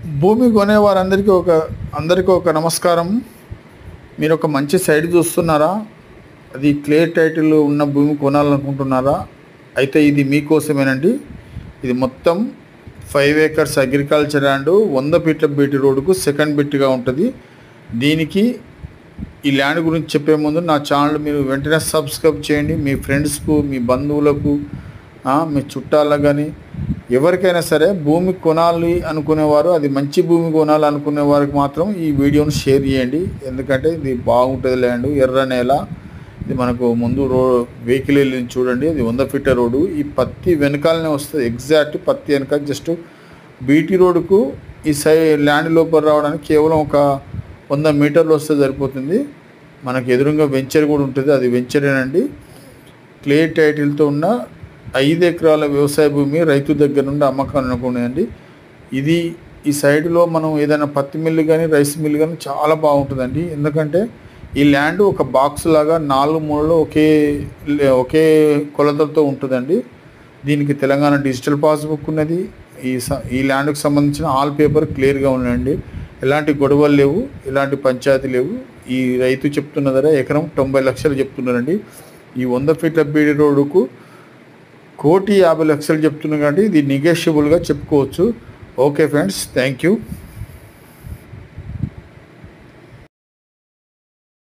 భూమి అందరికీ ఒక నమస్కారం. మీరు ఒక మంచి సైట్ చూస్తున్నారా? అది క్లియర్ టైటిల్ ఉన్న భూమి కొనాలనుకుంటున్నారా? అయితే ఇది మీకోసమేనండి. ఇది మొత్తం 5 acres అగ్రికల్చర్ ల్యాండ్, 100 ఫీట్ల బీటీ రోడ్డుకు సెకండ్ బిట్గా ఉంటుంది. దీనికి ఈ ల్యాండ్ గురించి చెప్పే ముందు నా ఛానల్ మీరు వెంటనే సబ్స్క్రైబ్ చేయండి. మీ ఫ్రెండ్స్కు, మీ బంధువులకు, మీ చుట్టాలకు కానీ ఎవరికైనా సరే భూమి కొనాలి అనుకునేవారు, అది మంచి భూమి కొనాలి అనుకునే వారికి మాత్రం ఈ వీడియోను షేర్ చేయండి. ఎందుకంటే ఇది బాగుంటుంది ల్యాండ్, ఎర్ర నేల. ఇది మనకు ముందు వెహికల్ వెళ్ళి చూడండి, అది 100 ఫీట్ల రోడ్డు. ఈ పత్తి వెనకాలనే వస్తుంది, ఎగ్జాక్ట్ పత్తి వెనక. జస్ట్ బీటీ రోడ్డుకు ఈ ల్యాండ్ లోపల రావడానికి కేవలం ఒక 100 మీటర్లు వస్తే సరిపోతుంది. మనకు ఎదురుగా వెంచర్ కూడా ఉంటుంది, అది వెంచరేనండి. క్లియర్ టైటిల్తో ఉన్న 5 ఎకరాల వ్యవసాయ భూమి రైతు దగ్గర నుండి అమ్మకాలు అనుకునేదండి. ఇది ఈ సైడ్లో మనం ఏదైనా పత్తి మిల్లు కానీ రైస్ మిల్లు కానీ చాలా బాగుంటుందండి. ఎందుకంటే ఈ ల్యాండ్ ఒక బాక్స్ లాగా 4 మూలలో ఒకే కొలతలతో ఉంటుందండి. దీనికి తెలంగాణ డిజిటల్ పాస్బుక్ ఉన్నది. ఈ ల్యాండ్కి సంబంధించిన ఆల్ పేపర్ క్లియర్గా ఉన్నాయండి. ఎలాంటి గొడవలు లేవు, ఎలాంటి పంచాయతీ లేవు. ఈ రైతు చెప్తున్న ధర ఎకరం 90 లక్షలు చెప్తున్నారండి. ఈ 100 ఫీట్ల బీటీ రోడ్డుకు 1,50,00,000 చెప్తున్నారు. కాబట్టి ఇది నెగోషియబుల్గా చెప్పుకోవచ్చు. Okay friends, thank you.